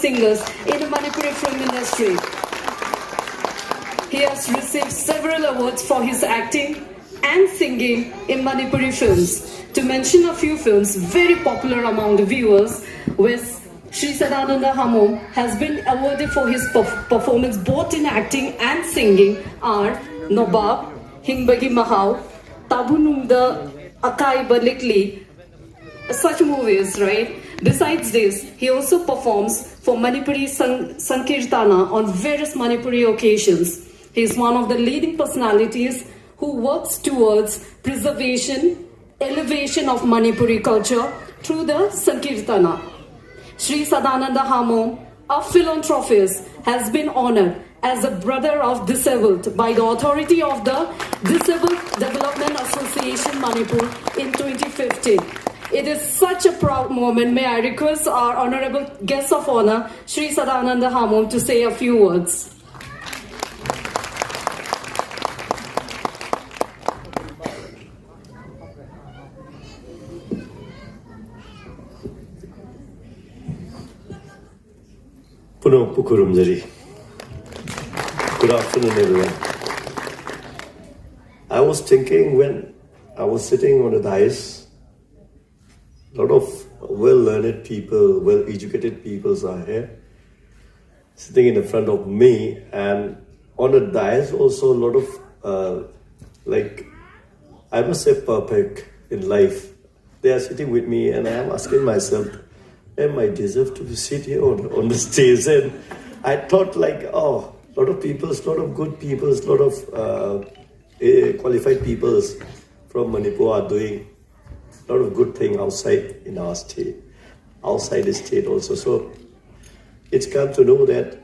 singers in the Manipuri film industry. He has received several awards for his acting and singing in Manipuri films. To mention a few films very popular among the viewers, with Sri Sadananda Hamom has been awarded for his performance both in acting and singing are Nobab, Hingbagi Mahau, Tabunungda Akai Balikli, such movies, right? Besides this, he also performs for Manipuri Sankirtana on various Manipuri occasions. He is one of the leading personalities who works towards preservation, elevation of Manipuri culture through the Sankirtana. Sri Sadananda Hamom, a philanthropist, has been honored as a brother of disabled by the authority of the Disabled Development Association Manipur in 2015. It is such a proud moment. May I request our honorable guest of honor, Sri Sadananda Hamom, to say a few words. Good afternoon, everyone. I was thinking when I was sitting on the dais, a lot of well-learned people, well-educated people are here, sitting in the front of me, and on the dais also a lot of, I must say perfect in life. They are sitting with me and I am asking myself, am I deserve to sit here on the stage? And I thought a lot of people, a lot of good people, a lot of qualified people from Manipur are doing a lot of good thing outside in our state, outside the state also. So it's come to know that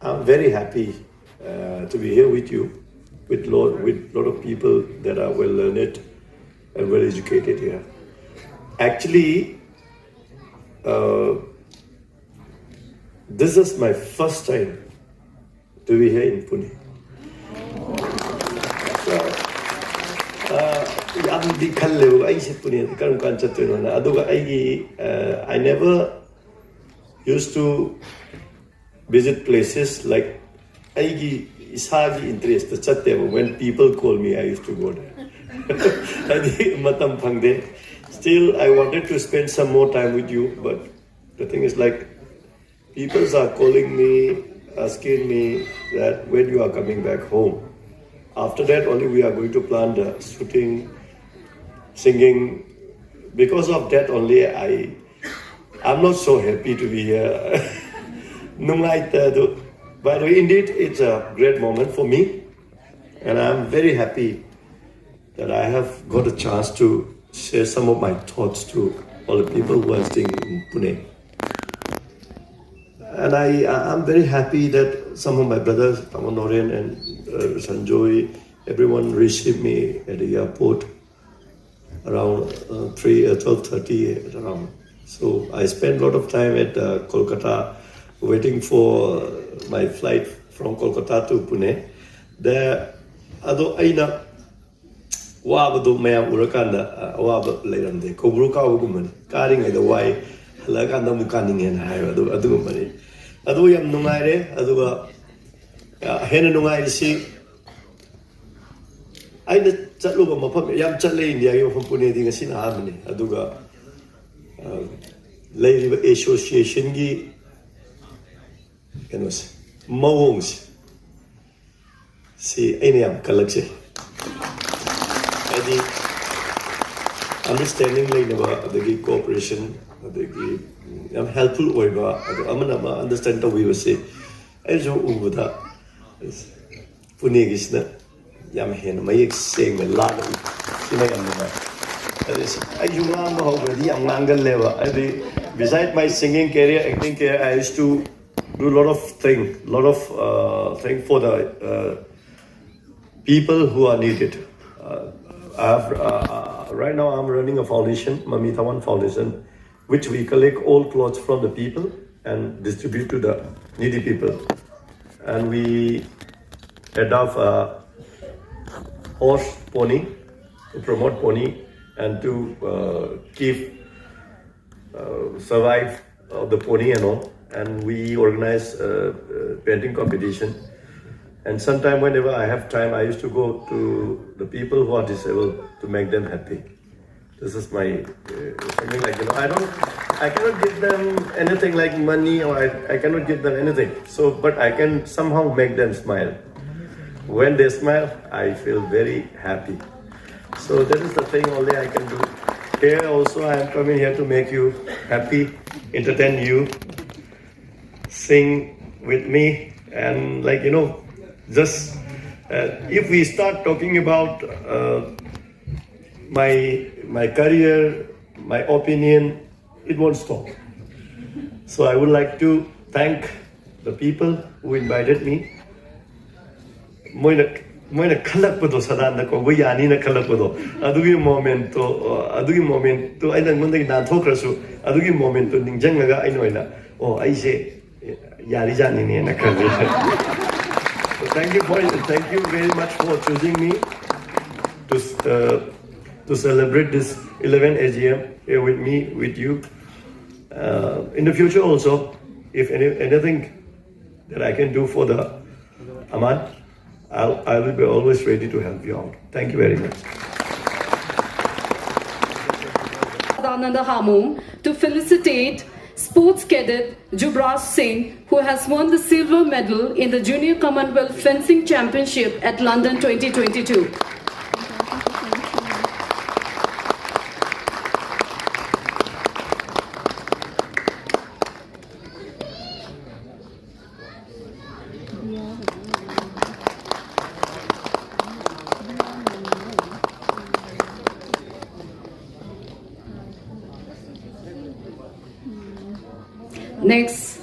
I'm very happy to be here with you, with a lot of people that are well learned and well educated here. Actually, this is my first time to be here in Pune. I never used to visit places like interest. When people call me, I used to go there. Still, I wanted to spend some more time with you, but the thing is people are calling me, asking me that when you are coming back home. After that, only we are going to plan the shooting, singing. Because of that only, I'm not so happy to be here. By the way, indeed, it's a great moment for me. And I'm very happy that I have got a chance to share some of my thoughts to all the people who are staying in Pune. And I'm very happy that some of my brothers, Tamanorian and Sanjoy, everyone received me at the airport around 12:30 around. So I spent a lot of time at Kolkata waiting for my flight from Kolkata to Pune. There, aina wabado mayam urakanda waba layrande kobruka ugumani karing the way halakanda mukaning and higher adumani adu yam nungaire aduga hena nungaire si aina chatluba mafam yam chatle India yo from Pune dinga sin hamani aduga layriba association gi kanos mawongs si aina yam kalakse the understanding the cooperation, the helpful understand the way we say. I so ubuda Pune gisna yam hen may saying a lot of beside my singing career, acting career, I used to do a lot of things, for the people who are needed. Right now I'm running a foundation, Mamita One Foundation, which we collect old clothes from the people and distribute to the needy people. And we adopt a horse, pony, to promote pony and to keep survive the pony and all. and we organize a painting competition. And sometime whenever I have time, I used to go to the people who are disabled to make them happy. This is my something like, I cannot give them anything like money, or I cannot give them anything. So, but I can somehow make them smile. When they smile, I feel very happy. So that is the thing only I can do. Here also I am coming here to make you happy, entertain you, sing with me, and just if we start talking about my career, my opinion, it won't stop. So I would like to thank the people who invited me. Moina khalakpado Sadananda ko yani na khalakpado adugi moment to aina mundai na thokrasu adugi moment to ningjangaga ainoina aise yari jani ne na khalle. So thank you very much for choosing me to celebrate this 11th AGM here with me, with you. In the future also, if anything that I can do for the AMAND, I will be always ready to help you out. Thank you very much. Sadananda Hamom to felicitate sports cadet Jubraj Singh, who has won the silver medal in the Junior Commonwealth Fencing Championship at London 2022. Next,